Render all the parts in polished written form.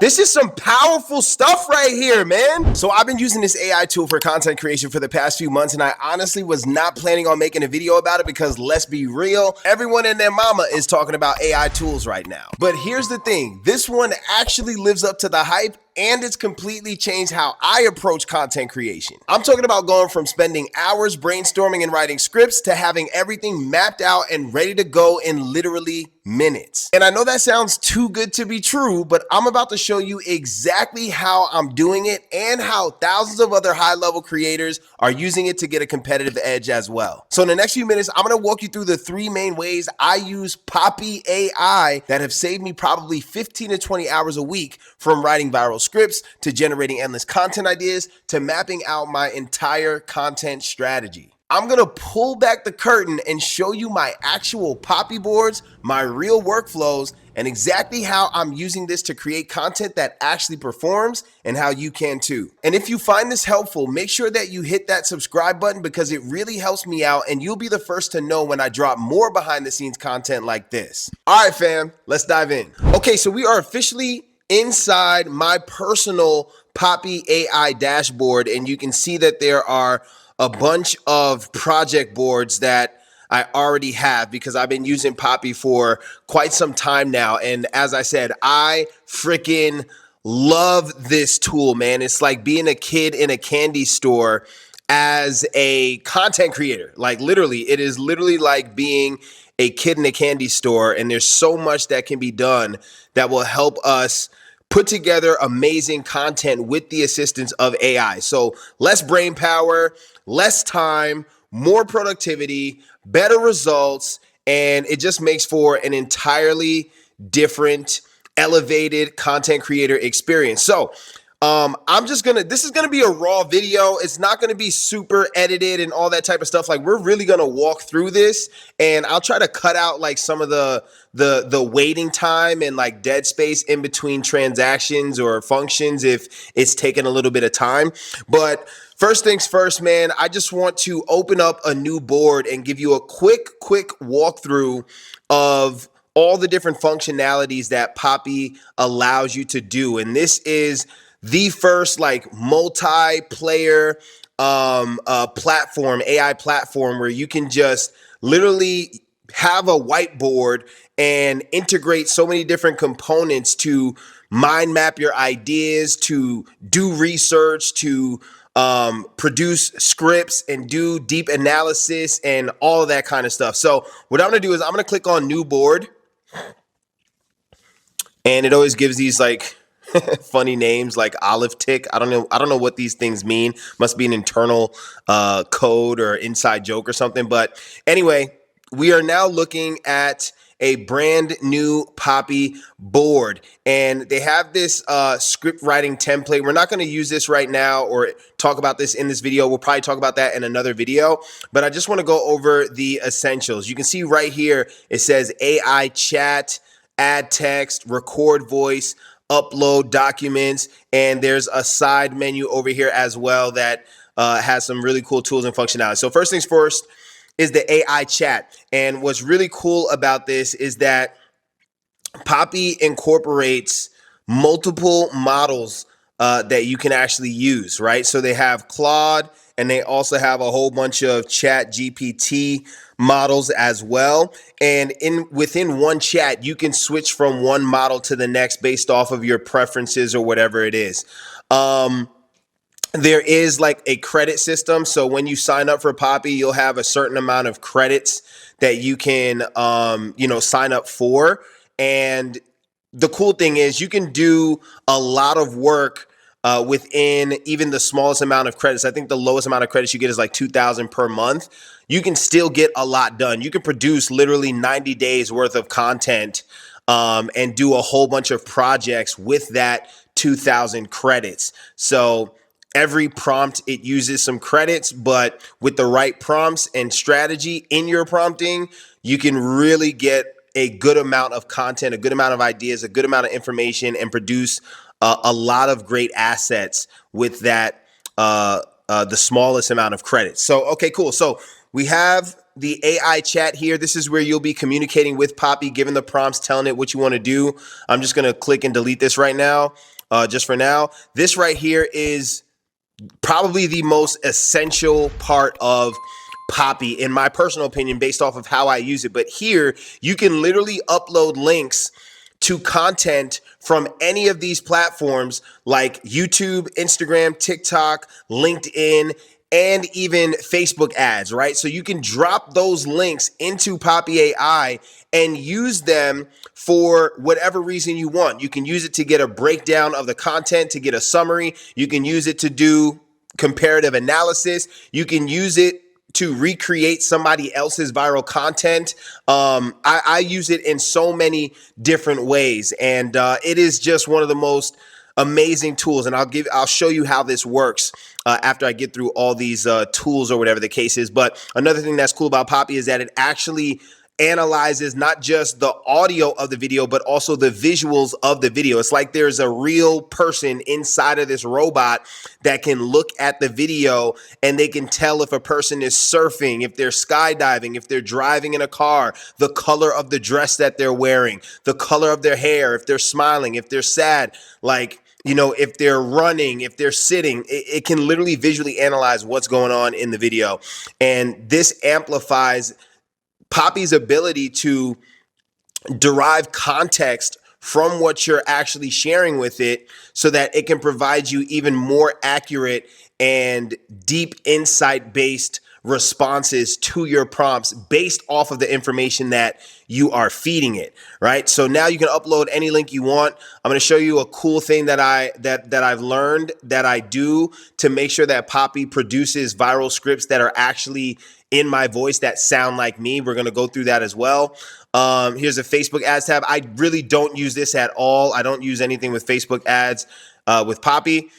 This is some powerful stuff right here, man. So I've been using this AI tool for content creation for the past few months, and I honestly was not planning on making a video about it because, let's be real, everyone and their mama is talking about AI tools right now. But here's the thing, this one actually lives up to the hype, and it's completely changed how I approach content creation. I'm talking about going from spending hours brainstorming and writing scripts to having everything mapped out and ready to go in literally minutes. And I know that sounds too good to be true, but I'm about to show you exactly how I'm doing it and how thousands of other high-level creators are using it to get a competitive edge as well. So in the next few minutes, I'm gonna walk you through the 3 main ways I use Poppy AI that have saved me probably 15 to 20 hours a week, from writing viral scripts to generating endless content ideas to mapping out my entire content strategy. I'm gonna pull back the curtain and show you my actual Poppy boards, my real workflows, and exactly how I'm using this to create content that actually performs, and how you can too. And if you find this helpful, make sure that you hit that subscribe button because it really helps me out, and you'll be the first to know when I drop more behind the scenes content like this. All right, fam, let's dive in. Okay, so we are officially inside my personal Poppy AI dashboard, and you can see that there are a bunch of project boards that I already have because I've been using Poppy for quite some time now. And as I said, I freaking love this tool, man. It's like being a kid in a candy store as a content creator. Like literally, it is literally like being a kid in a candy store, and there's so much that can be done that will help us put together amazing content with the assistance of AI. So less brain power, less time, more productivity, better results, and it just makes for an entirely different, elevated content creator experience. So this is gonna be a raw video. It's not gonna be super edited and all that type of stuff. Like, we're really gonna walk through this, and I'll try to cut out like some of the waiting time and like dead space in between transactions or functions if it's taking a little bit of time. But first things first, man, I just want to open up a new board and give you a quick walkthrough of all the different functionalities that Poppy allows you to do. And this is the first like multiplayer platform, AI platform, where you can just literally have a whiteboard and integrate so many different components to mind map your ideas, to do research, to produce scripts and do deep analysis and all of that kind of stuff. So what I'm gonna do is I'm gonna click on new board, and it always gives these like funny names like olive tick. I don't know what these things mean. Must be an internal code or inside joke or something. But anyway, we are now looking at a brand new Poppy board, and they have this script writing template. We're not going to use this right now or talk about this in this video. We'll probably talk about that in another video, but I just want to go over the essentials. You can see right here, it says AI chat, add text, record voice, upload documents, and there's a side menu over here as well that has some really cool tools and functionality. So first things first is the AI chat. And what's really cool about this is that Poppy incorporates multiple models that you can actually use, right? So they have Claude, and they also have a whole bunch of Chat GPT models as well. And within one chat, you can switch from one model to the next based off of your preferences or whatever it is. There is like a credit system. So when you sign up for Poppy, you'll have a certain amount of credits that you can, sign up for. And the cool thing is you can do a lot of work within even the smallest amount of credits. I think the lowest amount of credits you get is like 2,000 per month. You can still get a lot done. You can produce literally 90 days worth of content and do a whole bunch of projects with that 2,000 credits. So every prompt, it uses some credits, but with the right prompts and strategy in your prompting, you can really get a good amount of content, a good amount of ideas, a good amount of information, and produce a lot of great assets with that, the smallest amount of credits. So, okay, cool. So we have the AI chat here. This is where you'll be communicating with Poppy, giving the prompts, telling it what you want to do. I'm just going to click and delete this right now, just for now. This right here is probably the most essential part of Poppy, in my personal opinion, based off of how I use it. But here, you can literally upload links to content from any of these platforms like YouTube, Instagram, TikTok, LinkedIn, and even Facebook ads, right? So you can drop those links into Poppy AI and use them for whatever reason you want. You can use it to get a breakdown of the content, to get a summary. You can use it to do comparative analysis. You can use it to recreate somebody else's viral content. I use it in so many different ways, and it is just one of the most amazing tools. And I'll show you how this works after I get through all these tools or whatever the case is. But another thing that's cool about Poppy is that it actually analyzes not just the audio of the video, but also the visuals of the video. It's like there's a real person inside of this robot that can look at the video and they can tell if a person is surfing, if they're skydiving, if they're driving in a car, the color of the dress that they're wearing, the color of their hair, if they're smiling, if they're sad, like, you know, if they're running, if they're sitting. It can literally visually analyze what's going on in the video. And this amplifies Poppy's ability to derive context from what you're actually sharing with it so that it can provide you even more accurate and deep insight based responses to your prompts based off of the information that you are feeding it, right? So now you can upload any link you want. I'm going to show you a cool thing that I've learned that I do to make sure that Poppy produces viral scripts that are actually in my voice that sound like me. We're going to go through that as well. Here's a Facebook ads tab. I really don't use this at all. I don't use anything with Facebook ads with Poppy.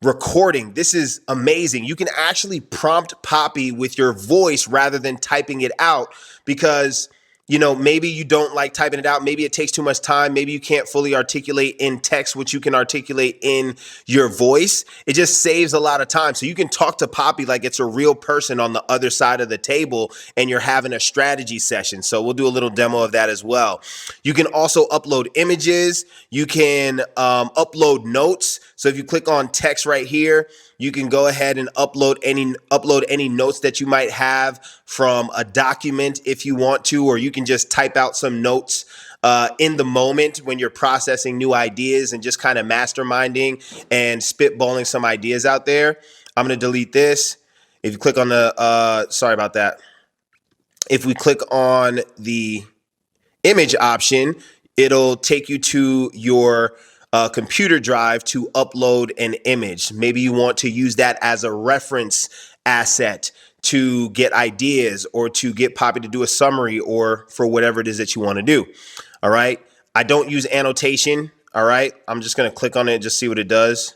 Recording. This is amazing. You can actually prompt Poppy with your voice rather than typing it out because, you know, maybe you don't like typing it out. Maybe it takes too much time. Maybe you can't fully articulate in text what you can articulate in your voice. It just saves a lot of time. So you can talk to Poppy like it's a real person on the other side of the table and you're having a strategy session. So we'll do a little demo of that as well. You can also upload images. You can upload notes. So if you click on text right here, you can go ahead and upload any notes that you might have from a document if you want to, or you can just type out some notes in the moment when you're processing new ideas and just kind of masterminding and spitballing some ideas out there. I'm going to delete this. If you click on the, sorry about that. If we click on the image option, it'll take you to your computer drive to upload an image. Maybe you want to use that as a reference asset to get ideas or to get Poppy to do a summary or for whatever it is that you want to do. All right. I don't use annotation. All right. I'm just going to click on it and just see what it does.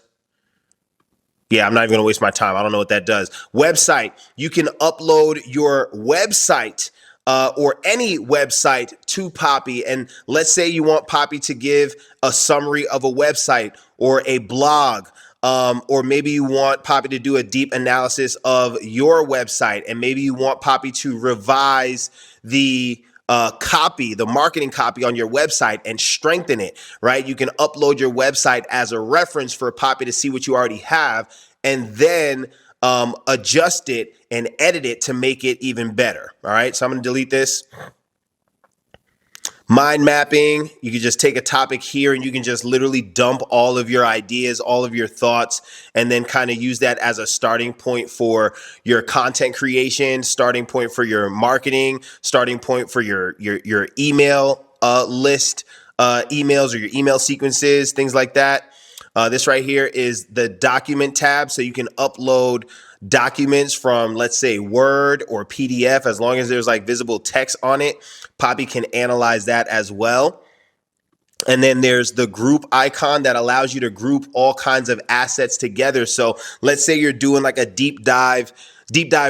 Yeah, I'm not even going to waste my time. I don't know what that does. Website. You can upload your website or any website to Poppy. And let's say you want Poppy to give a summary of a website or a blog, or maybe you want Poppy to do a deep analysis of your website. And maybe you want Poppy to revise the copy, the marketing copy on your website and strengthen it, right? You can upload your website as a reference for Poppy to see what you already have and then adjust it and edit it to make it even better. All right. So I'm going to delete this. Mind mapping. You can just take a topic here and you can just literally dump all of your ideas, all of your thoughts, and then kind of use that as a starting point for your content creation, starting point for your marketing, starting point for your email list, emails or your email sequences, things like that. This right here is the document tab. So you can upload documents from, let's say, Word or PDF, as long as there's like visible text on it. Poppy can analyze that as well. And then there's the group icon that allows you to group all kinds of assets together. So let's say you're doing like a deep dive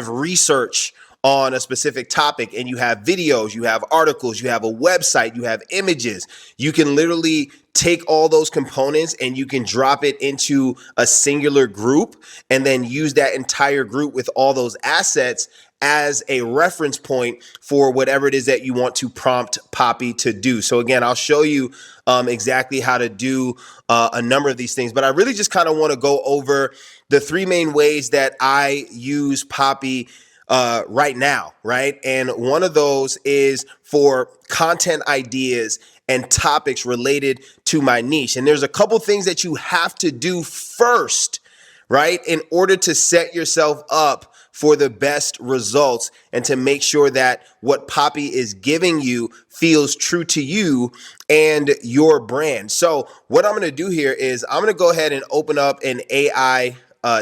research on a specific topic and you have videos, you have articles, you have a website, you have images. You can literally take all those components and you can drop it into a singular group and then use that entire group with all those assets as a reference point for whatever it is that you want to prompt Poppy to do. So again, I'll show you exactly how to do a number of these things, but I really just kind of want to go over the three main ways that I use Poppy right now, right? And one of those is for content ideas and topics related to my niche. And there's a couple things that you have to do first, right, in order to set yourself up for the best results and to make sure that what Poppy is giving you feels true to you and your brand. So what I'm going to do here is I'm going to go ahead and open up an AI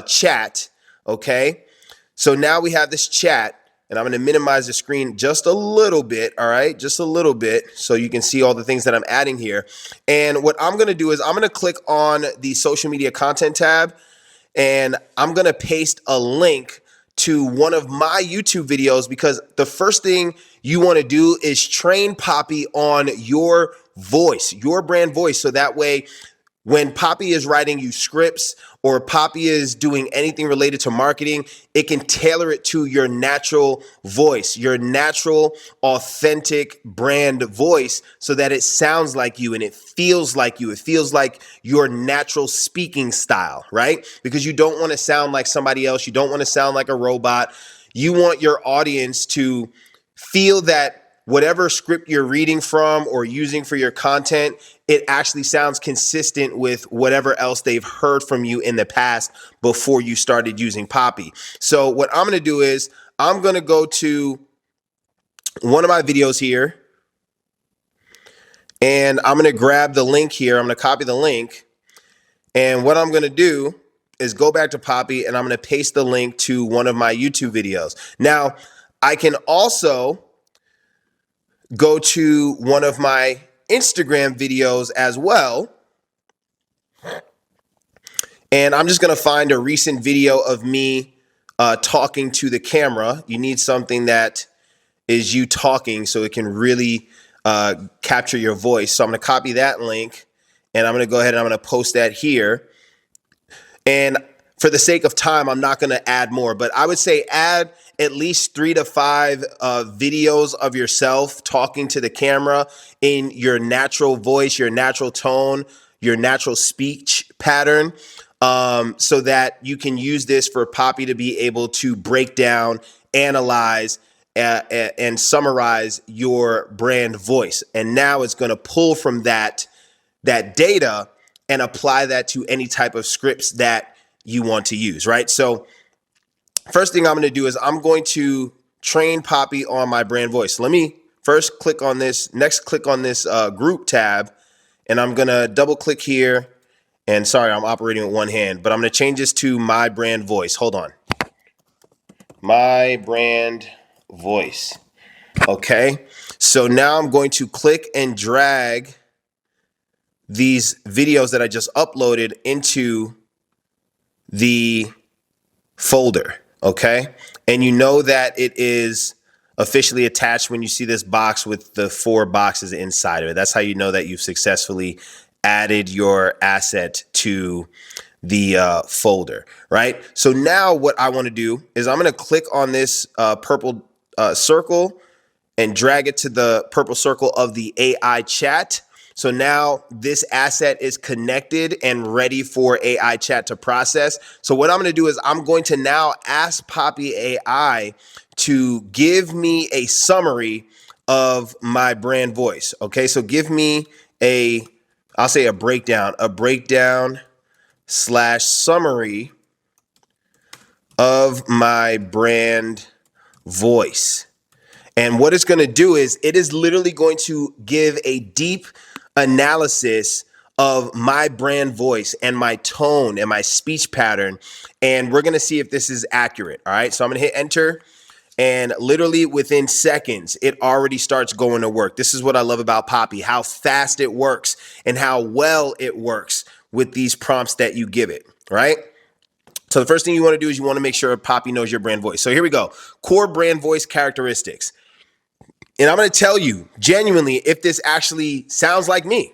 chat. Okay. So now we have this chat, and I'm going to minimize the screen just a little bit. All right. Just a little bit so you can see all the things that I'm adding here. And what I'm going to do is I'm going to click on the social media content tab, and I'm going to paste a link to one of my YouTube videos, because the first thing you want to do is train Poppy on your voice, your brand voice. So that way, when Poppy is writing you scripts or Poppy is doing anything related to marketing, it can tailor it to your natural voice, your natural, authentic brand voice, so that it sounds like you and it feels like you. It feels like your natural speaking style, right? Because you don't want to sound like somebody else. You don't want to sound like a robot. You want your audience to feel that whatever script you're reading from or using for your content, it actually sounds consistent with whatever else they've heard from you in the past before you started using Poppy. So what I'm going to do is I'm going to go to one of my videos here, and I'm going to grab the link here. I'm going to copy the link. And what I'm going to do is go back to Poppy, and I'm going to paste the link to one of my YouTube videos. Now, I can also go to one of my Instagram videos as well. And I'm just going to find a recent video of me talking to the camera. You need something that is you talking so it can really capture your voice. So I'm going to copy that link, and I'm going to go ahead and I'm going to post that here. And for the sake of time, I'm not going to add more, but I would say add at least 3 to 5 videos of yourself talking to the camera in your natural voice, your natural tone, your natural speech pattern, so that you can use this for Poppy to be able to break down, analyze, and summarize your brand voice. And now it's going to pull from that data and apply that to any type of scripts that you want to use, right? So first thing I'm going to do is I'm going to train Poppy on my brand voice. Let me first click on this, click on this group tab, and I'm going to double click here. And sorry, I'm operating with one hand, but I'm going to change this to my brand voice. Hold on. My brand voice. Okay. So now I'm going to click and drag these videos that I just uploaded into the folder. Okay. And you know that it is officially attached when you see this box with the 4 boxes inside of it. That's how you know that you've successfully added your asset to the folder, right? So now what I want to do is I'm going to click on this purple circle and drag it to the purple circle of the AI chat. So now this asset is connected and ready for AI chat to process. So what I'm going to do is I'm going to now ask Poppy AI to give me a summary of my brand voice. Okay, so give me I'll say a breakdown / summary of my brand voice. And what it's going to do is it is literally going to give a deep analysis of my brand voice and my tone and my speech pattern. And we're going to see if this is accurate. All right. So I'm going to hit enter. And literally within seconds, it already starts going to work. This is what I love about Poppy, how fast it works and how well it works with these prompts that you give it, right? So the first thing you want to do is you want to make sure Poppy knows your brand voice. So here we go. Core brand voice characteristics. And I'm going to tell you genuinely if this actually sounds like me.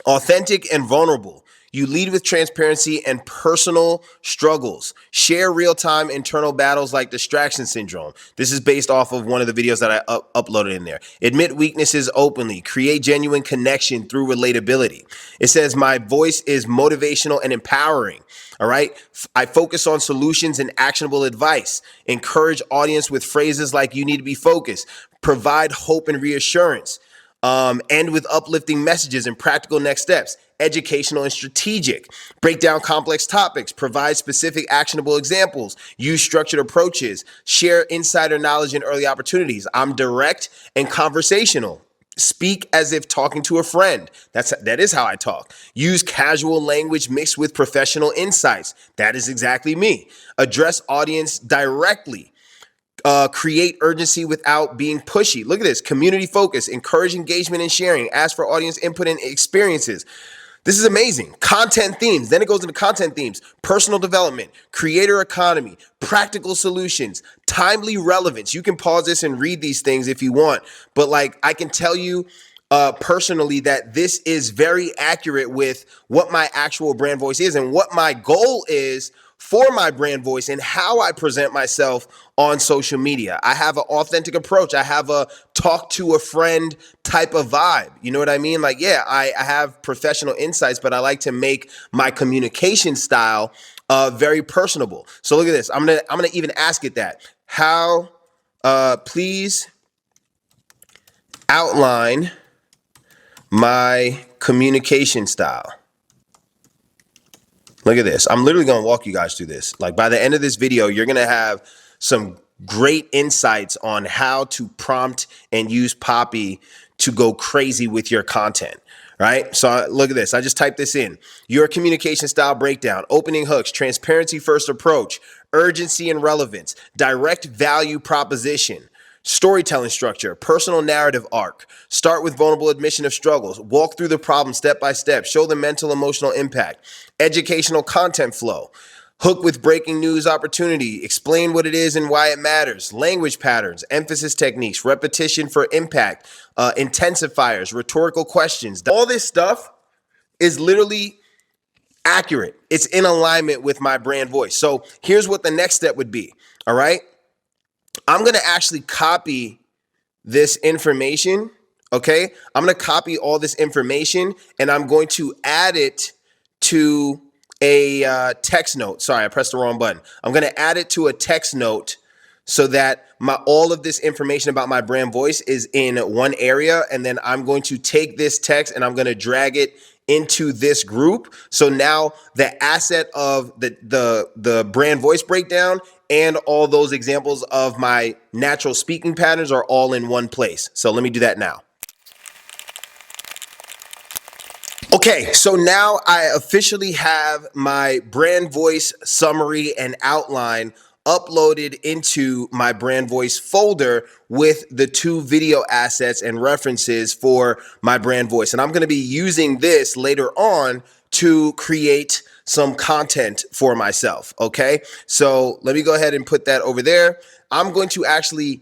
Authentic and vulnerable. You lead with transparency and personal struggles. Share real-time internal battles like distraction syndrome. This is based off of one of the videos that I uploaded in there. Admit weaknesses openly. Create genuine connection through relatability. It says my voice is motivational and empowering. All right. I focus on solutions and actionable advice. Encourage audience with phrases like you need to be focused. Provide hope and reassurance. End with uplifting messages and practical next steps. Educational and strategic. Break down complex topics. Provide specific actionable examples. Use structured approaches. Share insider knowledge and early opportunities. I'm direct and conversational. Speak as if talking to a friend. That is how I talk. Use casual language mixed with professional insights. That is exactly me. Address audience directly. Create urgency without being pushy. Look at this. Community focus. Encourage engagement and sharing. Ask for audience input and experiences. This is amazing. Content themes. Then it goes into content themes. Personal development. Creator economy. Practical solutions. Timely relevance. You can pause this and read these things if you want. But like I can tell you personally that this is very accurate with what my actual brand voice is and what my goal is for my brand voice and how I present myself on social media. I have an authentic approach. I have a talk to a friend type of vibe. You know what I mean? Like, yeah, I have professional insights, but I like to make my communication style very personable. So look at this. I'm gonna even ask it that. How, please outline my communication style. Look at this. I'm literally going to walk you guys through this. Like by the end of this video, you're going to have some great insights on how to prompt and use Poppy to go crazy with your content, right? So look at this. I just typed this in. Your communication style breakdown, opening hooks, transparency first approach, urgency and relevance, direct value proposition, storytelling structure, personal narrative arc. Start with vulnerable admission of struggles. Walk through the problem step by step. Show the mental, emotional impact. Educational content flow. Hook with breaking news opportunity. Explain what it is and why it matters. Language patterns, emphasis techniques, repetition for impact, intensifiers, rhetorical questions. All this stuff is literally accurate. It's in alignment with my brand voice. So here's what the next step would be. All right. I'm going to actually copy this information, okay? I'm going to copy all this information and I'm going to add it to a text note. Sorry, I pressed the wrong button. I'm going to add it to a text note so that all of this information about my brand voice is in one area. And then I'm going to take this text and I'm going to drag it into this group. So now the asset of the brand voice breakdown and all those examples of my natural speaking patterns are all in one place. So let me do that now. Okay, so now I officially have my brand voice summary and outline uploaded into my brand voice folder with the 2 video assets and references for my brand voice. And I'm going to be using this later on to create some content for myself. Okay, so let me go ahead and put that over there. I'm going to actually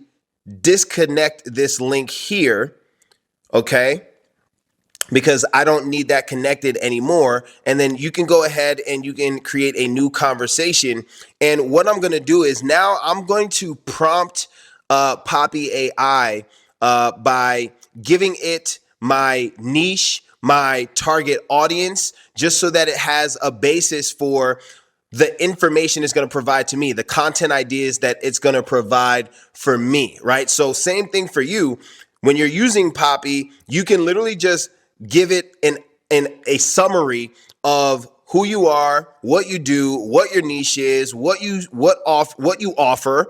disconnect this link here. Okay, because I don't need that connected anymore. And then you can go ahead and you can create a new conversation. And what I'm going to do is now I'm going to prompt Poppy AI by giving it my niche, my target audience, just so that it has a basis for the information it's going to provide to me, the content ideas that it's going to provide for me, right? So same thing for you. When you're using Poppy, you can literally just give it a summary of who you are, what you do, what your niche is, what you offer,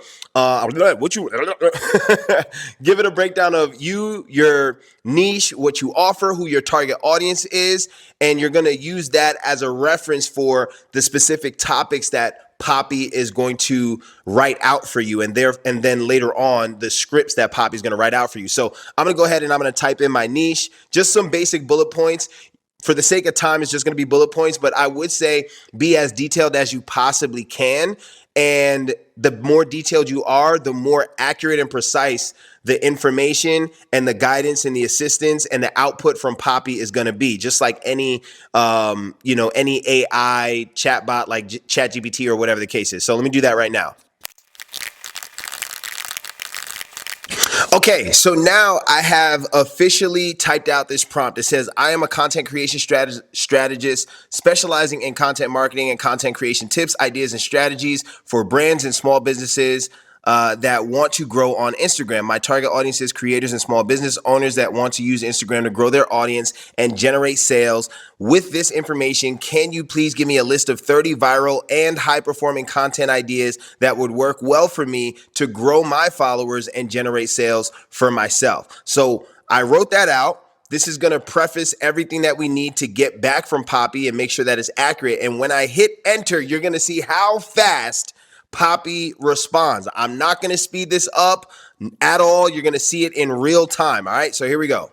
give it a breakdown of you, your niche, what you offer, who your target audience is, and you're going to use that as a reference for the specific topics that Poppy is going to write out for you, and then later on the scripts that Poppy is going to write out for you. So I'm going to go ahead and I'm going to type in my niche, just some basic bullet points. for the sake of time, it's just going to be bullet points, but I would say be as detailed as you possibly can. And the more detailed you are, the more accurate and precise the information and the guidance and the assistance and the output from Poppy is going to be. Just like any, any AI chatbot like ChatGPT or whatever the case is. So let me do that right now. Okay, so now I have officially typed out this prompt. It says, I am a content creation strategist specializing in content marketing and content creation tips, ideas, and strategies for brands and small businesses that want to grow on Instagram. My target audience is creators and small business owners that want to use Instagram to grow their audience and generate sales. With this information, can you please give me a list of 30 viral and high-performing content ideas that would work well for me to grow my followers and generate sales for myself? So I wrote that out. This is going to preface everything that we need to get back from Poppy and make sure that it's accurate. And when I hit enter, you're going to see how fast Poppy responds. I'm not going to speed this up at all. You're going to see it in real time. All right, so here we go.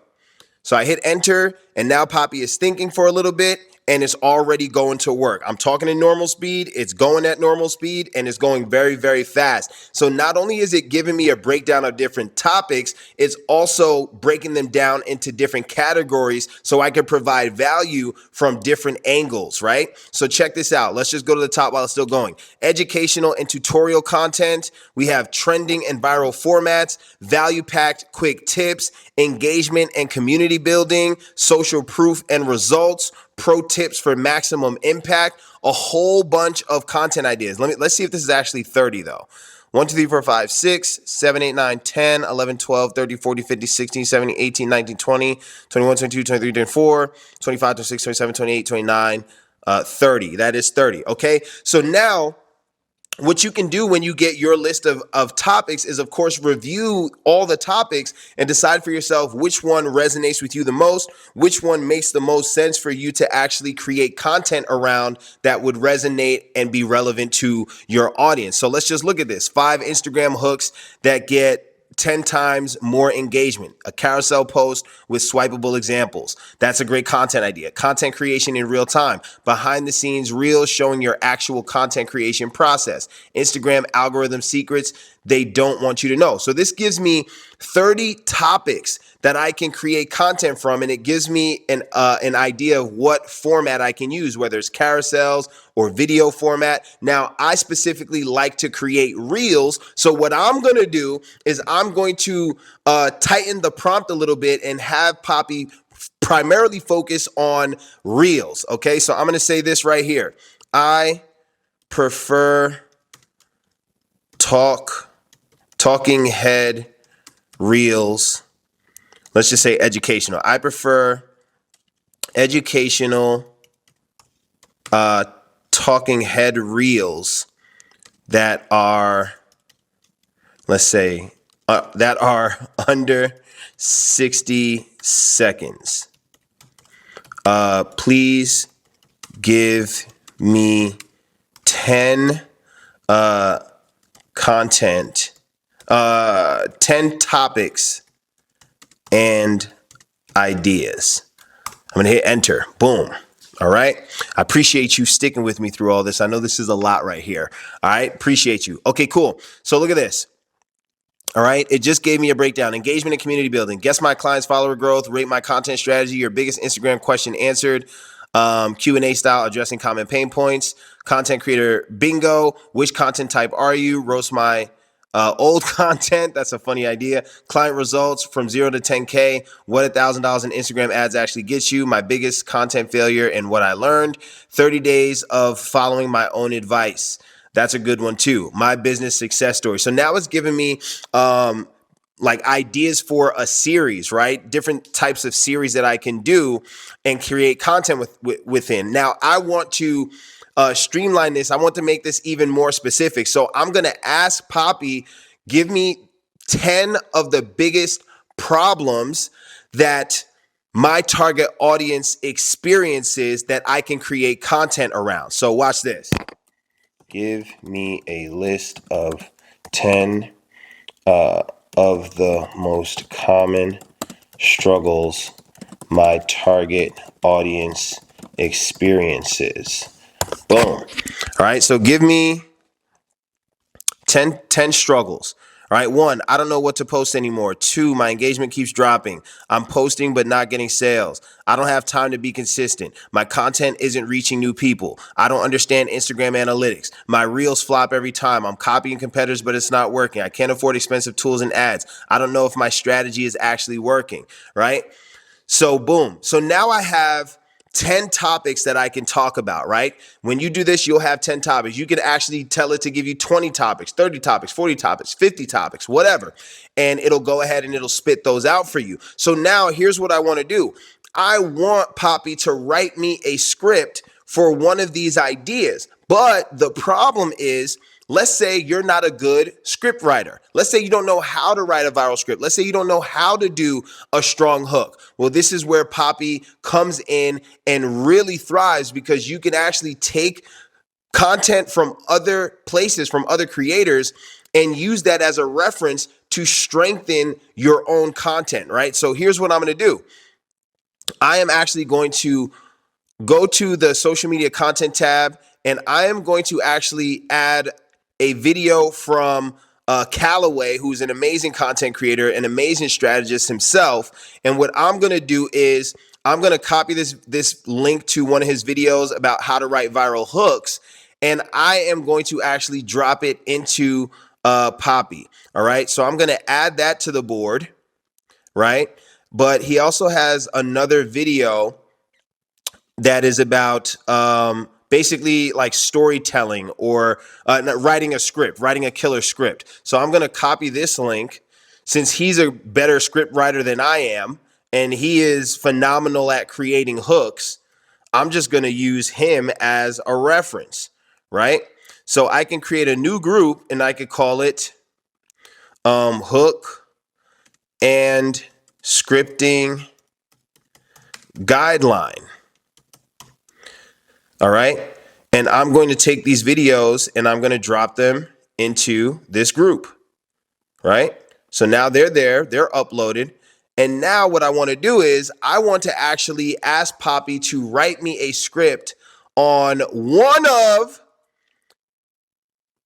So I hit enter, and now Poppy is thinking for a little bit, and it's already going to work. I'm talking in normal speed, it's going at normal speed, and it's going very, very fast. So not only is it giving me a breakdown of different topics, it's also breaking them down into different categories so I can provide value from different angles, right? So check this out. Let's just go to the top while it's still going. Educational and tutorial content. We have trending and viral formats, value-packed quick tips, engagement and community building, social proof and results, pro tips for maximum impact, a whole bunch of content ideas. Let's see if this is actually 30 though. 1, 2, 3, 4, 5, 6, 7, 8, 9, 10, 11, 12, 13, 14, 15, 16, 17, 18, 19, 20, 21, 22, 23, 24, 25, 26, 27, 28, 29, 30. That is 30. Okay. So now what you can do when you get your list of topics is, of course, review all the topics and decide for yourself which one resonates with you the most, which one makes the most sense for you to actually create content around that would resonate and be relevant to your audience. So let's just look at this. 5 Instagram hooks that get 10 times more engagement, a carousel post with swipeable examples. That's a great content idea. Content creation in real time, behind the scenes reels showing your actual content creation process. Instagram algorithm secrets they don't want you to know. So this gives me 30 topics that I can create content from, and it gives me an idea of what format I can use, whether it's carousels or video format. Now, I specifically like to create reels. So what I'm going to do is I'm going to tighten the prompt a little bit and have Poppy primarily focus on reels. Okay, so I'm going to say this right here. I prefer talking head reels. Let's just say educational. I prefer educational talking head reels that are, let's say, that are under 60 seconds. Please give me 10 content, 10 topics and ideas. I'm gonna hit enter. Boom. All right. I appreciate you sticking with me through all this. I know this is a lot right here. All right. Appreciate you. Okay, cool. So look at this. All right. It just gave me a breakdown. Engagement and community building. Guess my client's follower growth. Rate my content strategy. Your biggest Instagram question answered. Q&A style addressing common pain points. Content creator bingo. Which content type are you? Roast my old content. That's a funny idea. Client results from 0 to 10K. What $1,000 in Instagram ads actually gets you. My biggest content failure and what I learned. 30 days of following my own advice. That's a good one too. My business success story. So now it's giving me like ideas for a series, right? Different types of series that I can do and create content within. Now I want to streamline this. I want to make this even more specific. So I'm going to ask Poppy, give me 10 of the biggest problems that my target audience experiences that I can create content around. So watch this. Give me a list of 10 of the most common struggles my target audience experiences. Boom. All right, so give me 10 struggles. All right, 1, I don't know what to post anymore. 2, my engagement keeps dropping. I'm posting but not getting sales. I don't have time to be consistent. My content isn't reaching new people. I don't understand Instagram analytics. My reels flop every time. I'm copying competitors but it's not working. I can't afford expensive tools and ads. I don't know if my strategy is actually working, right? So boom. So now I have 10 topics that I can talk about, right? When you do this, you'll have 10 topics. You can actually tell it to give you 20 topics, 30 topics, 40 topics, 50 topics, whatever. And it'll go ahead and it'll spit those out for you. So now here's what I want to do. I want Poppy to write me a script for one of these ideas. But the problem is, let's say you're not a good script writer. Let's say you don't know how to write a viral script. Let's say you don't know how to do a strong hook. Well, this is where Poppy comes in and really thrives, because you can actually take content from other places, from other creators, and use that as a reference to strengthen your own content, right? So here's what I'm going to do. I am actually going to go to the social media content tab, and I am going to actually add a video from Callaway, who's an amazing content creator, an amazing strategist himself. And what I'm going to do is I'm going to copy this link to one of his videos about how to write viral hooks, and I am going to actually drop it into Poppy. All right, so I'm going to add that to the board, right? But he also has another video that is about basically like storytelling, or writing a script, writing a killer script. So I'm going to copy this link, since he's a better script writer than I am, and he is phenomenal at creating hooks. I'm just going to use him as a reference, right? So I can create a new group, and I could call it Hook and Scripting Guideline. All right. And I'm going to take these videos and I'm going to drop them into this group. Right. So now they're there, they're uploaded. And now what I want to do is I want to actually ask Poppy to write me a script on one of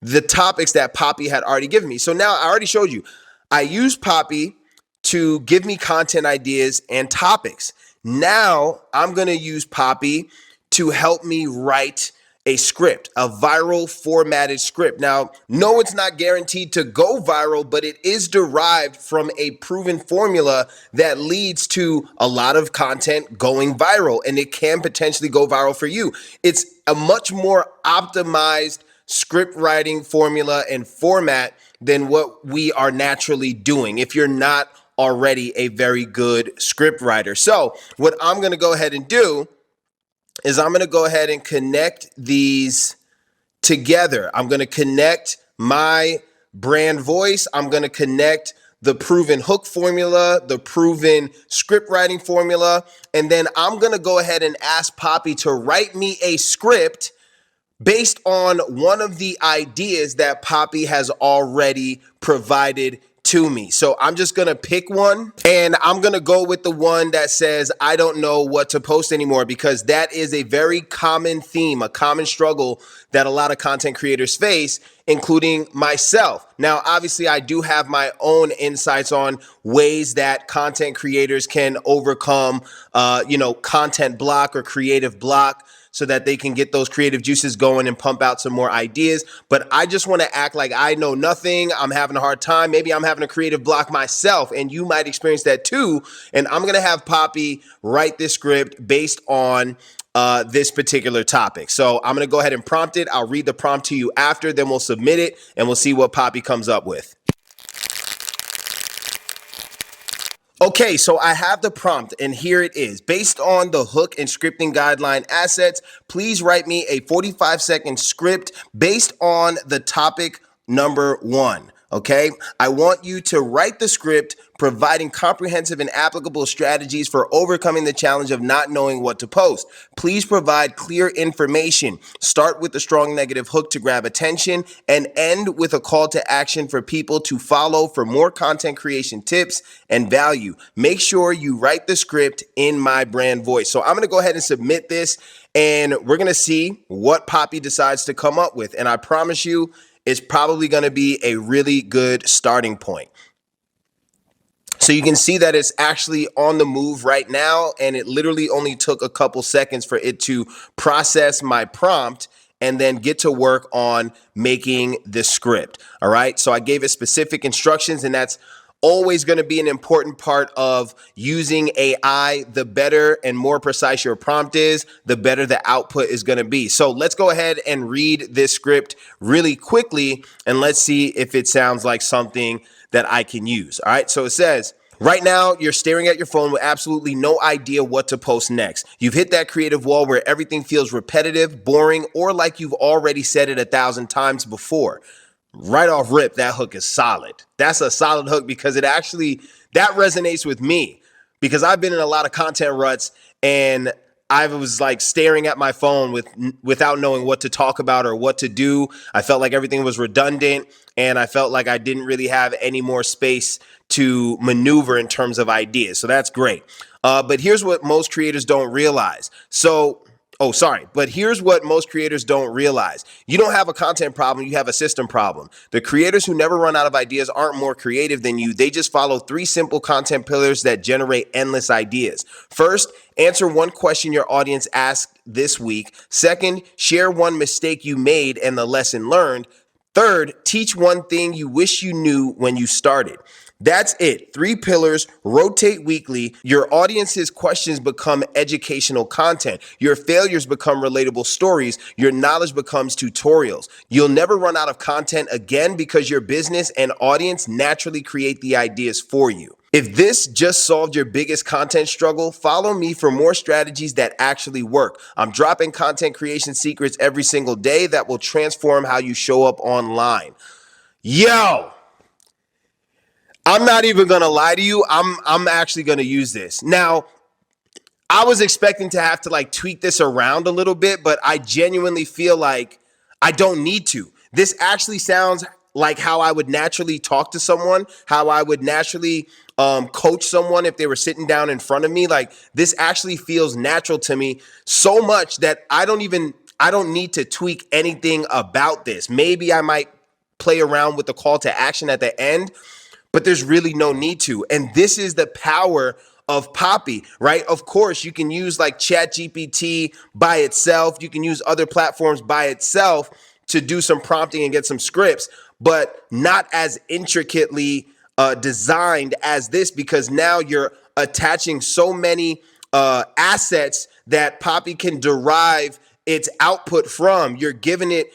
the topics that Poppy had already given me. So now I already showed you, I used Poppy to give me content ideas and topics. Now I'm going to use Poppy to help me write a script, a viral formatted script. Now, no, it's not guaranteed to go viral, but it is derived from a proven formula that leads to a lot of content going viral, and it can potentially go viral for you. It's a much more optimized script writing formula and format than what we are naturally doing if you're not already a very good script writer. So what I'm going to go ahead and do is I'm going to go ahead and connect these together. I'm going to connect my brand voice. I'm going to connect the proven hook formula, the proven script writing formula, and then I'm going to go ahead and ask Poppy to write me a script based on one of the ideas that Poppy has already provided to me. So I'm just going to pick one, and I'm going to go with the one that says, I don't know what to post anymore, because that is a very common theme, a common struggle that a lot of content creators face, including myself. Now, obviously, I do have my own insights on ways that content creators can overcome, content block or creative block, so that they can get those creative juices going and pump out some more ideas. But I just want to act like I know nothing. I'm having a hard time. Maybe I'm having a creative block myself, and you might experience that too. And I'm going to have Poppy write this script based on this particular topic. So I'm going to go ahead and prompt it. I'll read the prompt to you after, then we'll submit it and we'll see what Poppy comes up with. Okay, so I have the prompt, and here it is. Based on the hook and scripting guideline assets, please write me a 45-second script based on the topic number 1. Okay, I want you to write the script, providing comprehensive and applicable strategies for overcoming the challenge of not knowing what to post. Please provide clear information. Start with a strong negative hook to grab attention and end with a call to action for people to follow for more content creation tips and value. Make sure you write the script in my brand voice. So I'm going to go ahead and submit this, and we're going to see what Poppy decides to come up with. And I promise you, it's probably going to be a really good starting point. So you can see that it's actually on the move right now, and it literally only took a couple seconds for it to process my prompt and then get to work on making the script. All right. So I gave it specific instructions, and that's always going to be an important part of using AI. The better and more precise your prompt is, the better the output is going to be. So let's go ahead and read this script really quickly, and let's see if it sounds like something that I can use. All right. So it says, right now, you're staring at your phone with absolutely no idea what to post next. You've hit that creative wall where everything feels repetitive, boring, or like you've already said it 1,000 times before. Right off rip, that hook is solid. That's a solid hook because that resonates with me, because I've been in a lot of content ruts, and I was like staring at my phone without knowing what to talk about or what to do. I felt like everything was redundant, and I felt like I didn't really have any more space to maneuver in terms of ideas. So that's great. But here's what most creators don't realize. But here's what most creators don't realize. You don't have a content problem, you have a system problem. The creators who never run out of ideas aren't more creative than you. They just follow 3 simple content pillars that generate endless ideas. First, answer one question your audience asked this week. Second, share one mistake you made and the lesson learned. Third, teach one thing you wish you knew when you started. That's it. 3 pillars, rotate weekly. Your audience's questions become educational content. Your failures become relatable stories. Your knowledge becomes tutorials. You'll never run out of content again because your business and audience naturally create the ideas for you. If this just solved your biggest content struggle, follow me for more strategies that actually work. I'm dropping content creation secrets every single day that will transform how you show up online. Yo! I'm not even going to lie to you. I'm actually going to use this. Now, I was expecting to have to like tweak this around a little bit, but I genuinely feel like I don't need to. This actually sounds like how I would naturally talk to someone, how I would naturally coach someone if they were sitting down in front of me. Like, this actually feels natural to me so much that I don't need to tweak anything about this. Maybe I might play around with the call to action at the end, but there's really no need to. And this is the power of Poppy, right? Of course, you can use like ChatGPT by itself. You can use other platforms by itself to do some prompting and get some scripts, but not as intricately designed as this, because now you're attaching so many assets that Poppy can derive its output from. You're giving it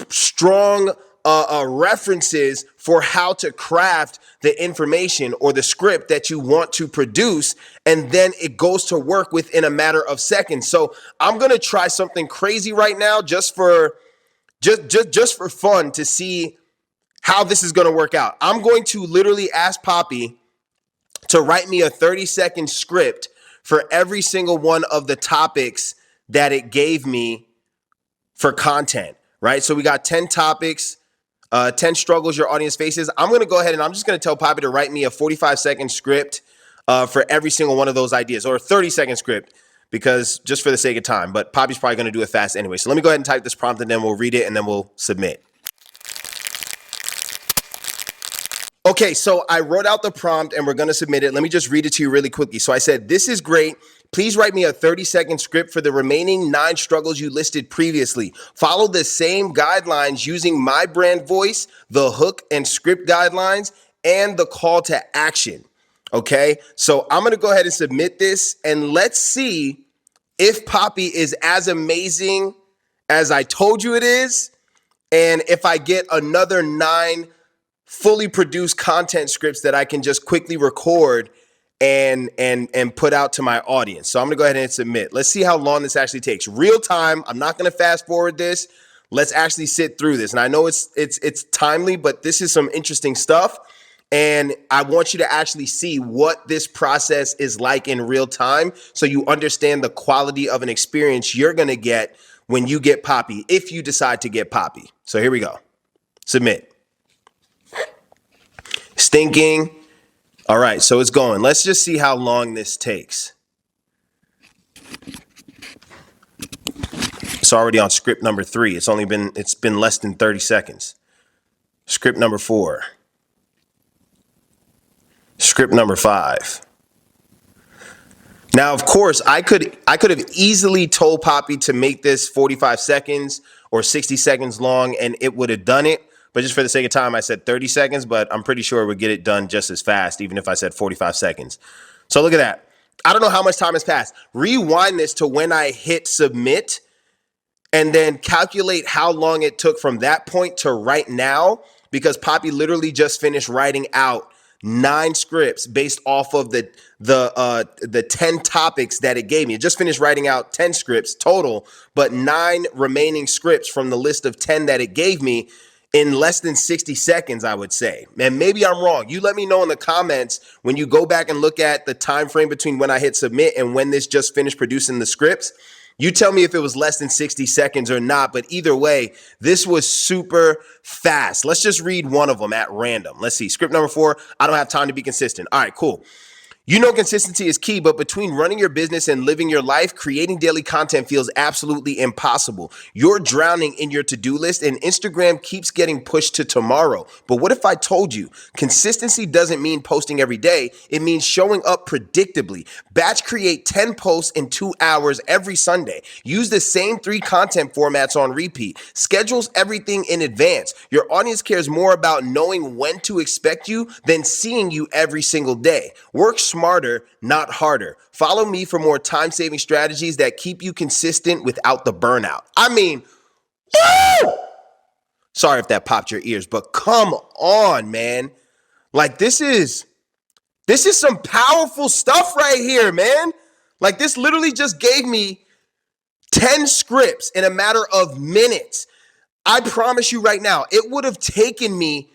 strong references for how to craft the information or the script that you want to produce, and then it goes to work within a matter of seconds. So I'm gonna try something crazy right now, just for fun, to see how this is gonna work out. I'm going to literally ask Poppy to write me a 30-second script for every single one of the topics that it gave me for content, right? So we got 10 topics. 10 struggles your audience faces. I'm going to go ahead and I'm just going to tell Poppy to write me a 45-second script for every single one of those ideas, or a 30-second script, because just for the sake of time. But Poppy's probably going to do it fast anyway. So let me go ahead and type this prompt, and then we'll read it, and then we'll submit. Okay, so I wrote out the prompt, and we're going to submit it. Let me just read it to you really quickly. So I said, this is great. Please write me a 30-second script for the remaining 9 struggles you listed previously. Follow the same guidelines using my brand voice, the hook and script guidelines, and the call to action. Okay, so I'm going to go ahead and submit this, and let's see if Poppy is as amazing as I told you it is, and if I get another 9 fully produced content scripts that I can just quickly record and put out to my audience. So I'm gonna go ahead and submit. Let's see how long this actually takes. Real time. I'm not gonna fast forward this. Let's actually sit through this. And I know it's timely, but this is some interesting stuff. And I want you to actually see what this process is like in real time so you understand the quality of an experience you're going to get when you get Poppy, if you decide to get Poppy. So here we go. Submit. Stinking. All right, so it's going. Let's just see how long this takes. It's already on script number 3. It's been less than 30 seconds. Script number 4. Script number 5. Now, of course, I could have easily told Poppy to make this 45 seconds or 60 seconds long, and it would have done it. But just for the sake of time, I said 30 seconds, but I'm pretty sure it would get it done just as fast, even if I said 45 seconds. So look at that. I don't know how much time has passed. Rewind this to when I hit submit, and then calculate how long it took from that point to right now, because Poppy literally just finished writing out 9 scripts based off of the 10 topics that it gave me. It just finished writing out 10 scripts total, but 9 remaining scripts from the list of 10 that it gave me in less than 60 seconds, I would say. And maybe I'm wrong. You let me know in the comments when you go back and look at the time frame between when I hit submit and when this just finished producing the scripts. You tell me if it was less than 60 seconds or not, but either way, this was super fast. Let's just read one of them at random. Let's see. Script number 4, I don't have time to be consistent. All right, cool. You know consistency is key, but between running your business and living your life, creating daily content feels absolutely impossible. You're drowning in your to-do list and Instagram keeps getting pushed to tomorrow. But what if I told you consistency doesn't mean posting every day? It means showing up predictably. Batch create 10 posts in 2 hours every Sunday. Use the same 3 content formats on repeat. Schedules everything in advance. Your audience cares more about knowing when to expect you than seeing you every single day. Work smarter, not harder. Follow me for more time-saving strategies that keep you consistent without the burnout. I mean, woo! Sorry if that popped your ears, but come on, man. Like this is some powerful stuff right here, man. Like this literally just gave me 10 scripts in a matter of minutes. I promise you right now, it would have taken me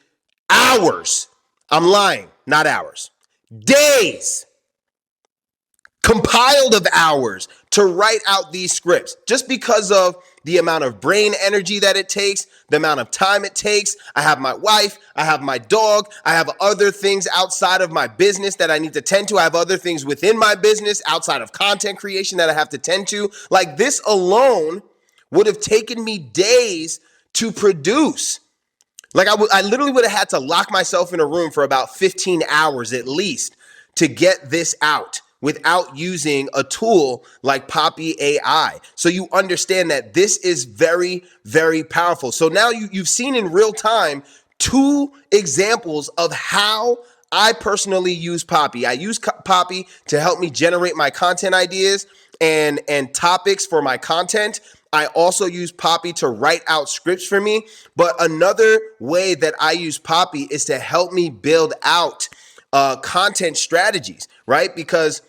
hours. I'm lying, not hours. Days, compiled of hours to write out these scripts just because of the amount of brain energy that it takes, the amount of time it takes. I have my wife, I have my dog, I have other things outside of my business that I need to tend to. I have other things within my business outside of content creation that I have to tend to. Like this alone would have taken me days to produce. Like I literally would have had to lock myself in a room for about 15 hours at least to get this out without using a tool like Poppy AI. So you understand that this is very, very powerful. So now you've seen in real time 2 examples of how I personally use Poppy. I use Poppy to help me generate my content ideas and topics for my content. I also use Poppy to write out scripts for me. But another way that I use Poppy is to help me build out content strategies, right? Because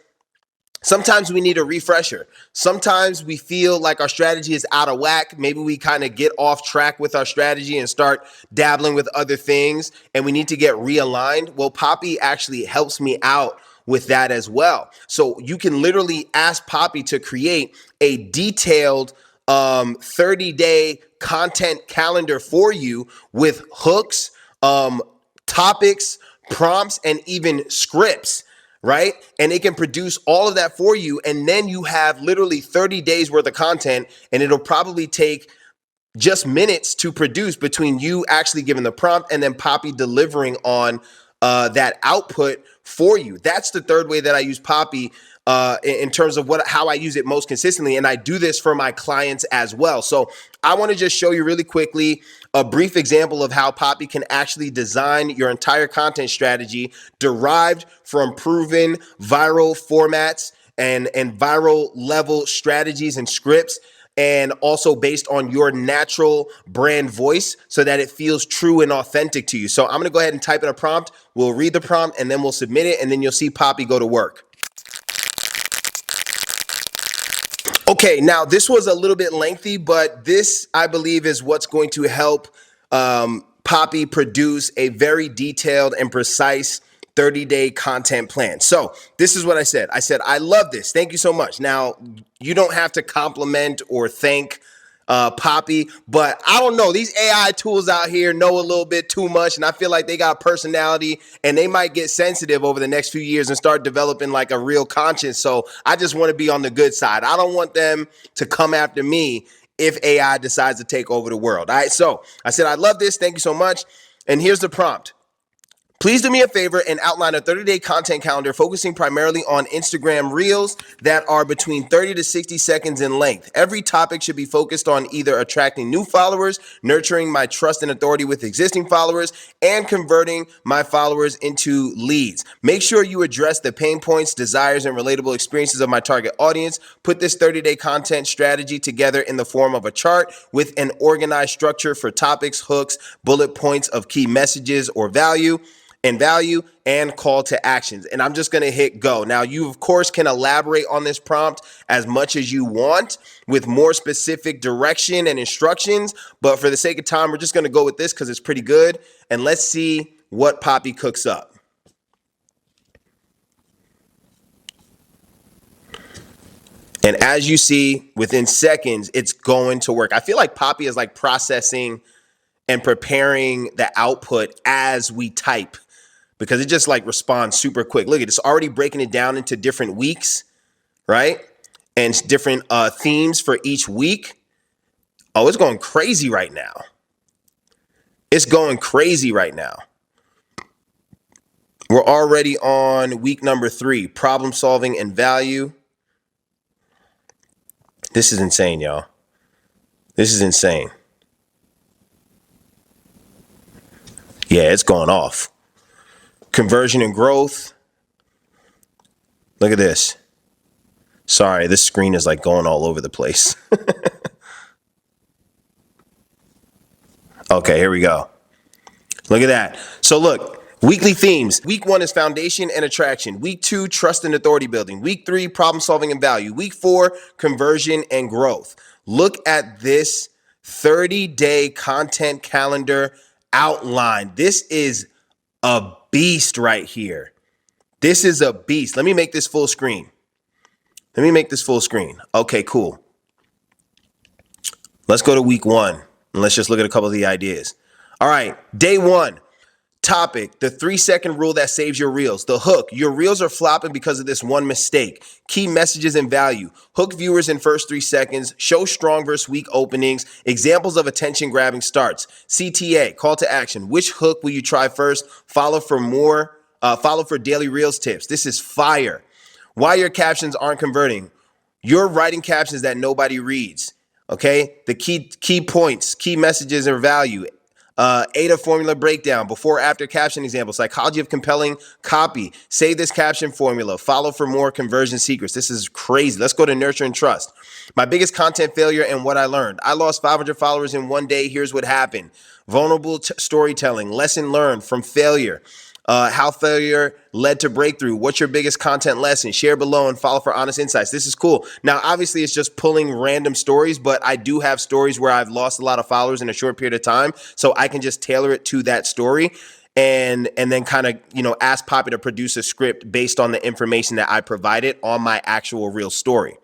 sometimes we need a refresher. Sometimes we feel like our strategy is out of whack. Maybe we kind of get off track with our strategy and start dabbling with other things and we need to get realigned. Well, Poppy actually helps me out with that as well. So you can literally ask Poppy to create a detailed 30-day content calendar for you with hooks, topics, prompts, and even scripts, right? And it can produce all of that for you. And then you have literally 30 days worth of content, and it'll probably take just minutes to produce between you actually giving the prompt and then Poppy delivering on that output for you. That's the third way that I use Poppy in terms of how I use it most consistently. And I do this for my clients as well. So I want to just show you really quickly a brief example of how Poppy can actually design your entire content strategy derived from proven viral formats and viral level strategies and scripts, and also based on your natural brand voice so that it feels true and authentic to you. So I'm gonna go ahead and type in a prompt. We'll read the prompt and then we'll submit it, and then you'll see Poppy go to work. Okay, now this was a little bit lengthy, but this I believe is what's going to help Poppy produce a very detailed and precise 30-day content plan. So this is what I said. I said, I love this. Thank you so much. Now, you don't have to compliment or thank Poppy, but I don't know. These AI tools out here know a little bit too much, and I feel like they got personality, and they might get sensitive over the next few years and start developing like a real conscience. So I just want to be on the good side. I don't want them to come after me if AI decides to take over the world. All right. So I said, I love this. Thank you so much. And here's the prompt. Please do me a favor and outline a 30-day content calendar focusing primarily on Instagram Reels that are between 30 to 60 seconds in length. Every topic should be focused on either attracting new followers, nurturing my trust and authority with existing followers, and converting my followers into leads. Make sure you address the pain points, desires, and relatable experiences of my target audience. Put this 30-day content strategy together in the form of a chart with an organized structure for topics, hooks, bullet points of key messages or value and call to actions. And I'm just going to hit go. Now, you, of course, can elaborate on this prompt as much as you want with more specific direction and instructions. But for the sake of time, we're just going to go with this because it's pretty good. And let's see what Poppy cooks up. And as you see, within seconds, it's going to work. I feel like Poppy is like processing and preparing the output as we type, because it just like responds super quick. Look at it, it's already breaking it down into different weeks, right? And different themes for each week. Oh, it's going crazy right now. It's going crazy right now. We're already on week number 3, problem solving and value. This is insane, y'all. This is insane. Yeah, it's going off. Conversion and growth. Look at this. Sorry, this screen is like going all over the place. Okay, here we go. Look at that. So look, weekly themes. Week 1 is foundation and attraction. Week 2, trust and authority building. Week 3, problem solving and value. Week 4, conversion and growth. Look at this 30-day content calendar outline. This is a beast right here. This is a beast. Let me make this full screen. Okay, cool. Let's go to week 1 and let's just look at a couple of the ideas. All right, day 1. Topic, the 3-second rule that saves your reels. The hook, your reels are flopping because of this one mistake. Key messages and value. Hook viewers in first 3 seconds. Show strong versus weak openings. Examples of attention grabbing starts. CTA, call to action. Which hook will you try first? Follow for daily reels tips. This is fire. Why your captions aren't converting. You're writing captions that nobody reads. Okay, the key points, key messages and value. ADA formula breakdown, before after caption example, psychology of compelling copy, save this caption formula, follow for more conversion secrets. This is crazy. Let's go to nurture and trust. My biggest content failure and what I learned. I lost 500 followers in one day. Here's what happened. Vulnerable storytelling, lesson learned from failure. How failure led to breakthrough. What's your biggest content lesson? Share below and follow for honest insights. This is cool. Now, obviously, it's just pulling random stories, but I do have stories where I've lost a lot of followers in a short period of time. So I can just tailor it to that story and then kind of, ask Poppy to produce a script based on the information that I provided on my actual real story.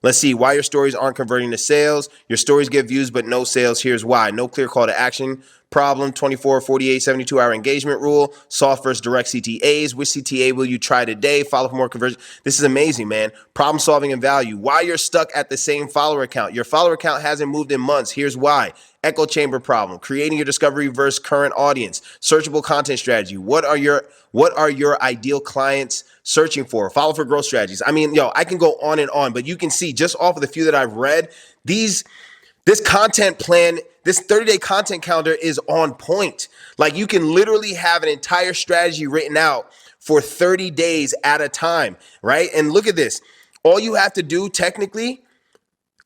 Let's see why your stories aren't converting to sales. Your stories get views, but no sales. Here's why. No clear call to action. Problem, 24, 48, 72-hour engagement rule. Soft versus direct CTAs. Which CTA will you try today? Follow for more conversion. This is amazing, man. Problem solving and value. Why you're stuck at the same follower count. Your follower count hasn't moved in months. Here's why. Echo chamber problem. Creating your discovery versus current audience. Searchable content strategy. What are your ideal clients searching for? Follow for growth strategies. I mean, I can go on and on, but you can see just off of the few that I've read, this content plan, this 30-day content calendar is on point. Like, you can literally have an entire strategy written out for 30 days at a time, right? And look at this. All you have to do technically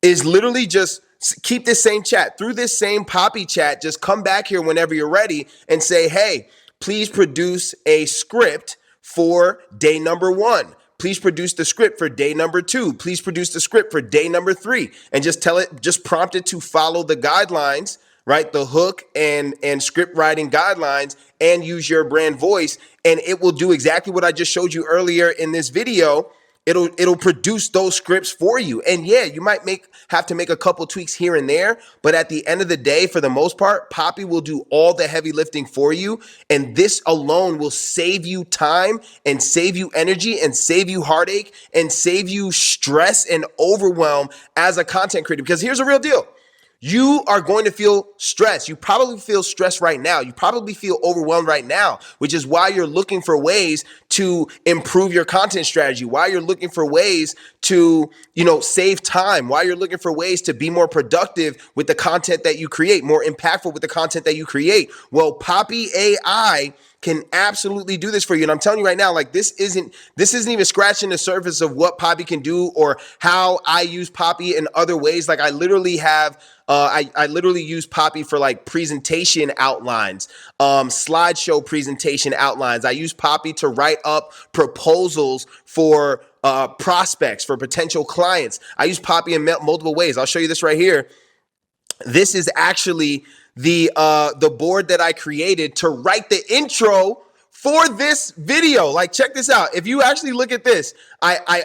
is literally just keep this same chat. Through this same Poppy chat, just come back here whenever you're ready and say, hey, please produce a script for day number 1. Please produce the script for day number 2. Please produce the script for day number 3. And just prompt it to follow the guidelines, right? The hook and script writing guidelines, and use your brand voice, and it will do exactly what I just showed you earlier in this video. It'll produce those scripts for you. And yeah, you might have to make a couple tweaks here and there, but at the end of the day, for the most part, Poppy will do all the heavy lifting for you. And this alone will save you time and save you energy and save you heartache and save you stress and overwhelm as a content creator. Because here's a real deal. You are going to feel stress. You probably feel stressed right now. You probably feel overwhelmed right now, which is why you're looking for ways to improve your content strategy, why you're looking for ways to, save time, why you're looking for ways to be more productive with the content that you create, more impactful with the content that you create. Well, Poppy AI can absolutely do this for you. And I'm telling you right now, like this isn't even scratching the surface of what Poppy can do or how I use Poppy in other ways. Like I literally have I literally use Poppy for like presentation outlines, slideshow presentation outlines. I use Poppy to write up proposals for prospects, for potential clients. I use Poppy in multiple ways. I'll show you this right here. This is actually the board that I created to write the intro for this video. Like, check this out. If you actually look at this, I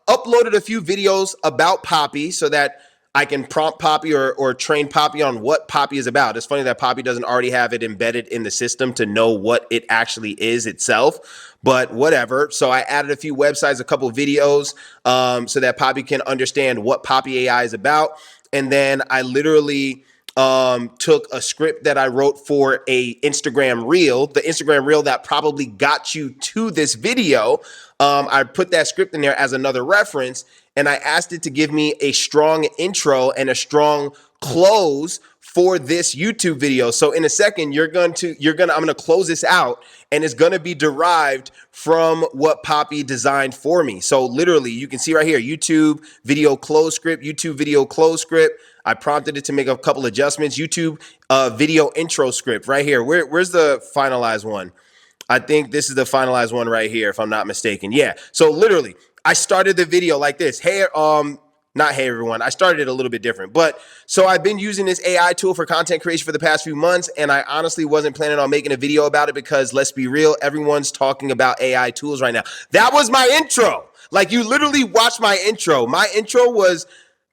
uploaded a few videos about Poppy so that I can prompt Poppy or train Poppy on what Poppy is about. It's funny that Poppy doesn't already have it embedded in the system to know what it actually is itself, but whatever. So I added a few websites, a couple of videos, so that Poppy can understand what Poppy AI is about. And then I literally took a script that I wrote for a Instagram reel, the Instagram reel that probably got you to this video. I put that script in there as another reference, and I asked it to give me a strong intro and a strong close for this YouTube video. So in a second, I'm going to close this out, and it's going to be derived from what Poppy designed for me. So literally, you can see right here, YouTube video close script, YouTube video close script. I prompted it to make a couple adjustments. YouTube video intro script right here. Where's the finalized one? I think this is the finalized one right here, if I'm not mistaken. Yeah. So literally, I started the video like this. Hey, not hey everyone. I started it a little bit different, but so I've been using this AI tool for content creation for the past few months, and I honestly wasn't planning on making a video about it because let's be real, everyone's talking about AI tools right now. That was my intro. Like, you literally watched my intro. My intro was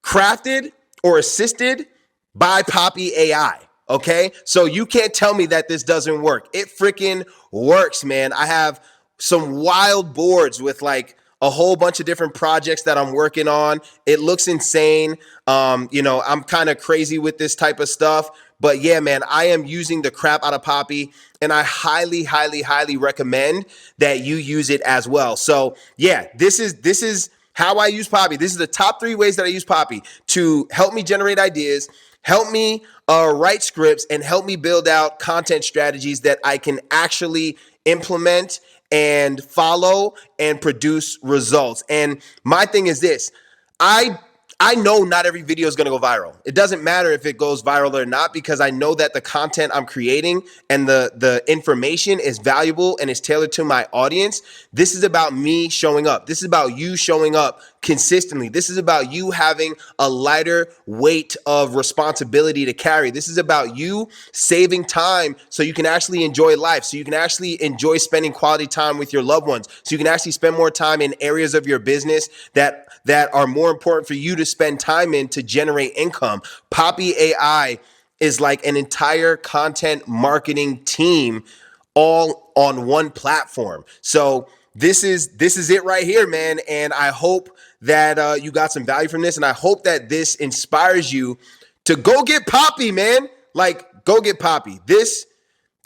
crafted or assisted by Poppy AI. Okay, so you can't tell me that this doesn't work. It freaking works, man. I have some wild boards with like a whole bunch of different projects that I'm working on. It looks insane. I'm kind of crazy with this type of stuff, but yeah, man, I am using the crap out of Poppy, and I highly, highly, highly recommend that you use it as well. So yeah, this is how I use Poppy. This is the top 3 ways that I use Poppy to help me generate ideas, help me write scripts, and help me build out content strategies that I can actually implement and follow and produce results. And my thing is this, I know not every video is going to go viral. It doesn't matter if it goes viral or not, because I know that the content I'm creating and the information is valuable and is tailored to my audience. This is about me showing up. This is about you showing up consistently. This is about you having a lighter weight of responsibility to carry. This is about you saving time so you can actually enjoy life, so you can actually enjoy spending quality time with your loved ones, so you can actually spend more time in areas of your business that are more important for you to spend time in to generate income. Poppy AI is like an entire content marketing team all on one platform. So this is it right here, man. And I hope that you got some value from this, and I hope that this inspires you to go get Poppy, man. Like, go get Poppy. This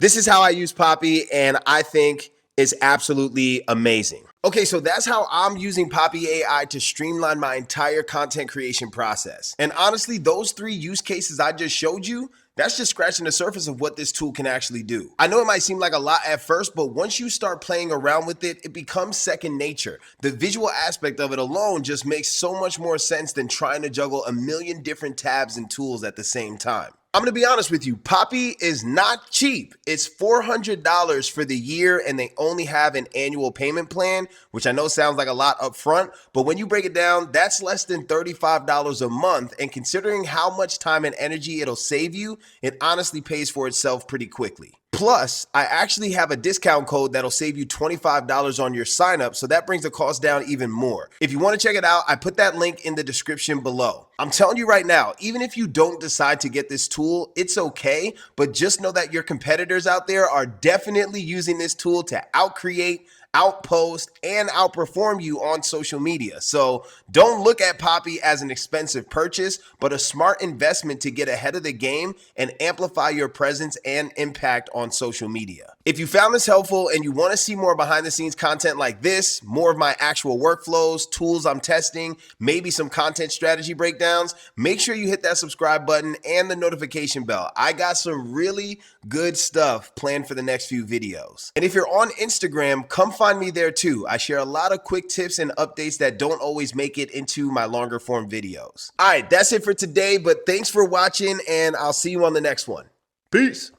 is how I use Poppy, and I think it's absolutely amazing. Okay, so that's how I'm using Poppy AI to streamline my entire content creation process. And honestly, those 3 use cases I just showed you, that's just scratching the surface of what this tool can actually do. I know it might seem like a lot at first, but once you start playing around with it, it becomes second nature. The visual aspect of it alone just makes so much more sense than trying to juggle a million different tabs and tools at the same time. I'm going to be honest with you, Poppy is not cheap. It's $400 for the year, and they only have an annual payment plan, which I know sounds like a lot up front, but when you break it down, that's less than $35 a month. And considering how much time and energy it'll save you, it honestly pays for itself pretty quickly. Plus, I actually have a discount code that'll save you $25 on your sign up, so that brings the cost down even more. If you want to check it out, I put that link in the description below. I'm telling you right now, even if you don't decide to get this tool, it's okay, but just know that your competitors out there are definitely using this tool to outcreate, outpost, and outperform you on social media. So don't look at Poppy as an expensive purchase, but a smart investment to get ahead of the game and amplify your presence and impact on social media. If you found this helpful and you want to see more behind the scenes content like this, more of my actual workflows, tools I'm testing, maybe some content strategy breakdowns, make sure you hit that subscribe button and the notification bell. I got some really good stuff planned for the next few videos. And if you're on Instagram, come find me there too. I share a lot of quick tips and updates that don't always make it into my longer form videos. All right, that's it for today, but thanks for watching and I'll see you on the next one. Peace.